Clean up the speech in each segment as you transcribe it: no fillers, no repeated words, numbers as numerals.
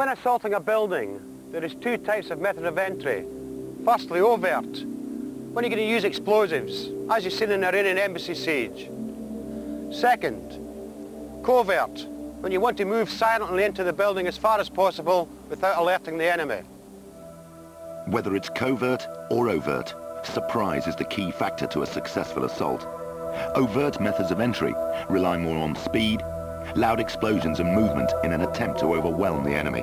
When assaulting a building, there is two types of method of entry. Firstly, overt, when you're going to use explosives, as you've seen in the Iranian embassy siege. Second, covert, when you want to move silently into the building as far as possible without alerting the enemy. Whether it's covert or overt, surprise is the key factor to a successful assault. Overt methods of entry rely more on speed, loud explosions and movement in an attempt to overwhelm the enemy.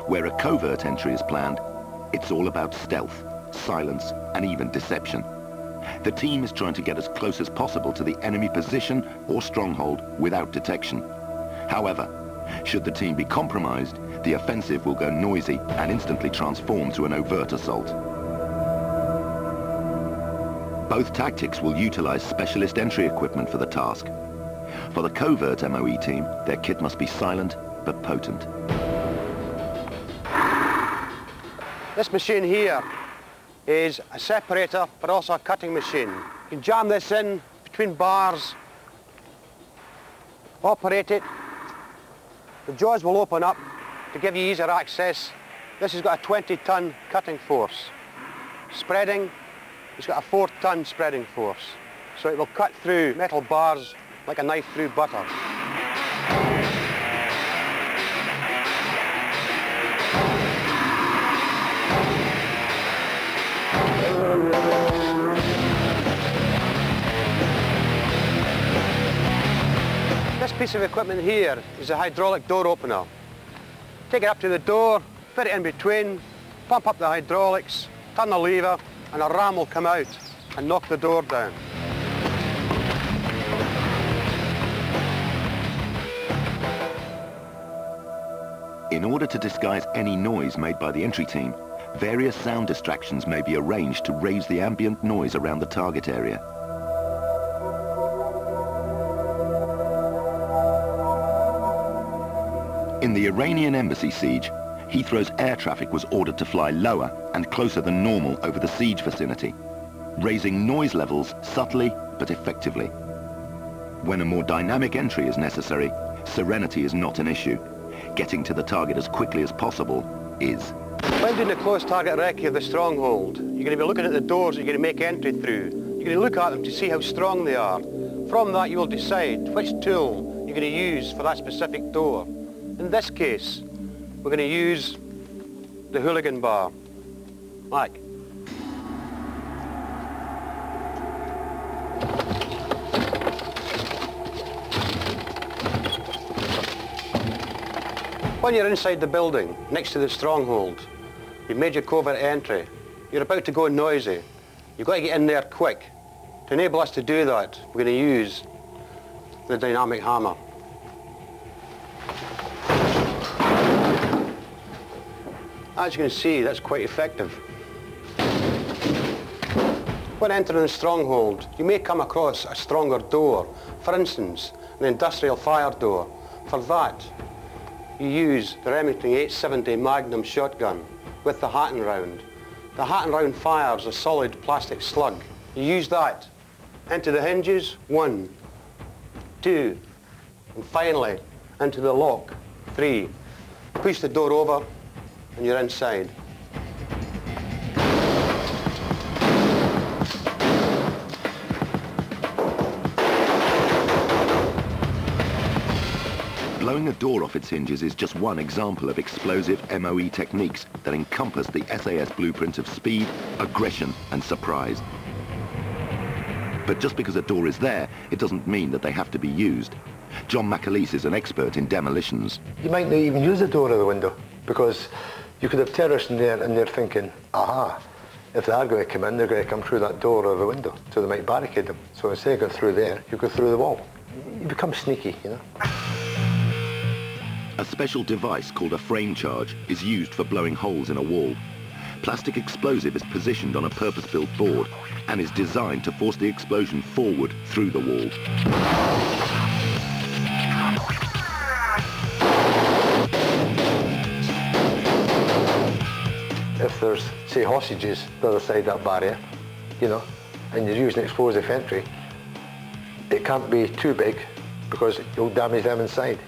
Where a covert entry is planned, it's all about stealth, silence, and even deception. The team is trying to get as close as possible to the enemy position or stronghold without detection. However, should the team be compromised, the offensive will go noisy and instantly transform to an overt assault. Both tactics will utilize specialist entry equipment for the task. For the covert MOE team, their kit must be silent but potent. This machine here is a separator but also a cutting machine. You can jam this in between bars, operate it. The jaws will open up to give you easier access. This has got a 20-ton cutting force. Spreading, it's got a 4-ton spreading force. So it will cut through metal bars like a knife through butter. This piece of equipment here is a hydraulic door opener. Take it up to the door, fit it in between, pump up the hydraulics, turn the lever, and a ram will come out and knock the door down. In order to disguise any noise made by the entry team, various sound distractions may be arranged to raise the ambient noise around the target area. In the Iranian embassy siege, Heathrow's air traffic was ordered to fly lower and closer than normal over the siege vicinity, raising noise levels subtly but effectively. When a more dynamic entry is necessary, serenity is not an issue. Getting to the target as quickly as possible is. When doing a close target recce of the stronghold, you're going to be looking at the doors you're going to make entry through. You're going to look at them to see how strong they are. From that you will decide which tool you're going to use for that specific door. In this case, we're going to use the hooligan bar. Like. When you're inside the building, next to the stronghold, you've made your covert entry, you're about to go noisy, you've got to get in there quick. To enable us to do that, we're going to use the dynamic hammer. As you can see, that's quite effective. When entering the stronghold, you may come across a stronger door. For instance, an industrial fire door. For that, you use the Remington 870 Magnum shotgun with the Hatton round. The Hatton round fires a solid plastic slug. You use that into the hinges, 1, 2, and finally into the lock, 3. Push the door over and you're inside. Blowing a door off its hinges is just one example of explosive MOE techniques that encompass the SAS blueprint of speed, aggression, and surprise. But just because a door is there, it doesn't mean that they have to be used. John McAleese is an expert in demolitions. You might not even use the door or the window, because you could have terrorists in there and they're thinking, aha, if they are going to come in, they're going to come through that door or the window, so they might barricade them. So instead of going through there, you go through the wall. You become sneaky, you know. A special device called a frame charge is used for blowing holes in a wall. Plastic explosive is positioned on a purpose-built board and is designed to force the explosion forward through the wall. If there's, say, hostages the other side of that barrier, you know, and you're using explosive entry, it can't be too big because you'll damage them inside.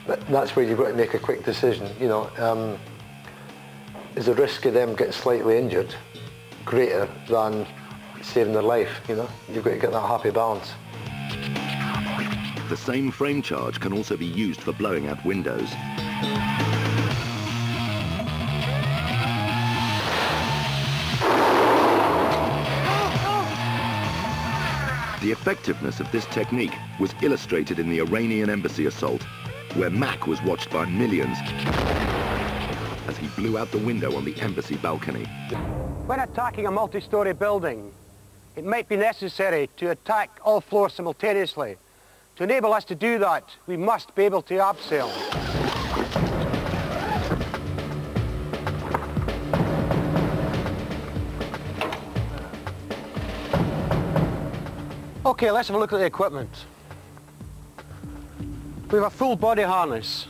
That's where you've got to make a quick decision. You know, is the risk of them getting slightly injured greater than saving their life? You know, you've got to get that happy balance. The same frame charge can also be used for blowing out windows. The effectiveness of this technique was illustrated in the Iranian embassy assault, where Mack was watched by millions as he blew out the window on the embassy balcony. When attacking a multi-storey building, it might be necessary to attack all floors simultaneously. To enable us to do that, we must be able to abseil. Okay, let's have a look at the equipment. We have a full body harness.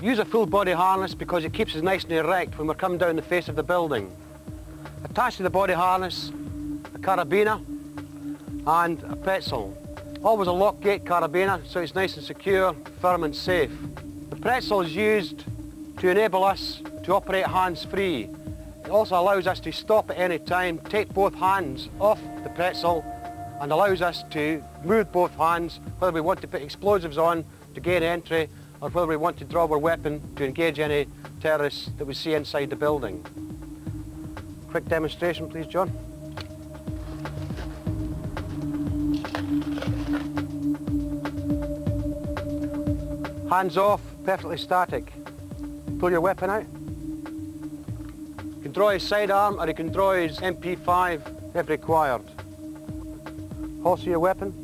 We use a full body harness because it keeps us nice and erect when we're coming down the face of the building. Attached to the body harness, a carabiner and a pretzel. Always a lock gate carabiner, so it's nice and secure, firm and safe. The pretzel is used to enable us to operate hands-free. It also allows us to stop at any time, take both hands off the pretzel, and allows us to move both hands, whether we want to put explosives on to gain entry, or whether we want to draw our weapon to engage any terrorists that we see inside the building. Quick demonstration, please, John. Hands off, perfectly static. Pull your weapon out. You can draw his sidearm or you can draw his MP5 if required. Holster your weapon.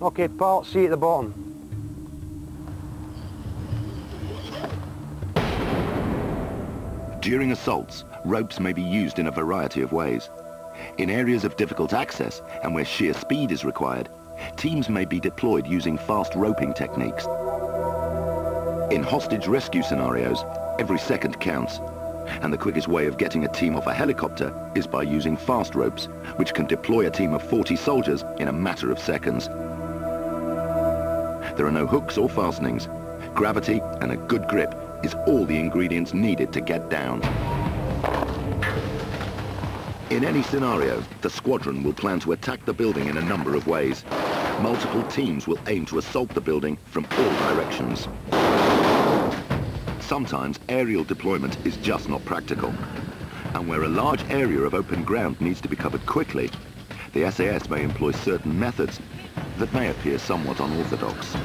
Okay, Paul, see you at the bottom. During assaults, ropes may be used in a variety of ways. In areas of difficult access and where sheer speed is required, teams may be deployed using fast roping techniques. In hostage rescue scenarios, every second counts, and the quickest way of getting a team off a helicopter is by using fast ropes, which can deploy a team of 40 soldiers in a matter of seconds. There are no hooks or fastenings. Gravity and a good grip is all the ingredients needed to get down. In any scenario, the squadron will plan to attack the building in a number of ways. Multiple teams will aim to assault the building from all directions. Sometimes aerial deployment is just not practical. And where a large area of open ground needs to be covered quickly, the SAS may employ certain methods that may appear somewhat unorthodox.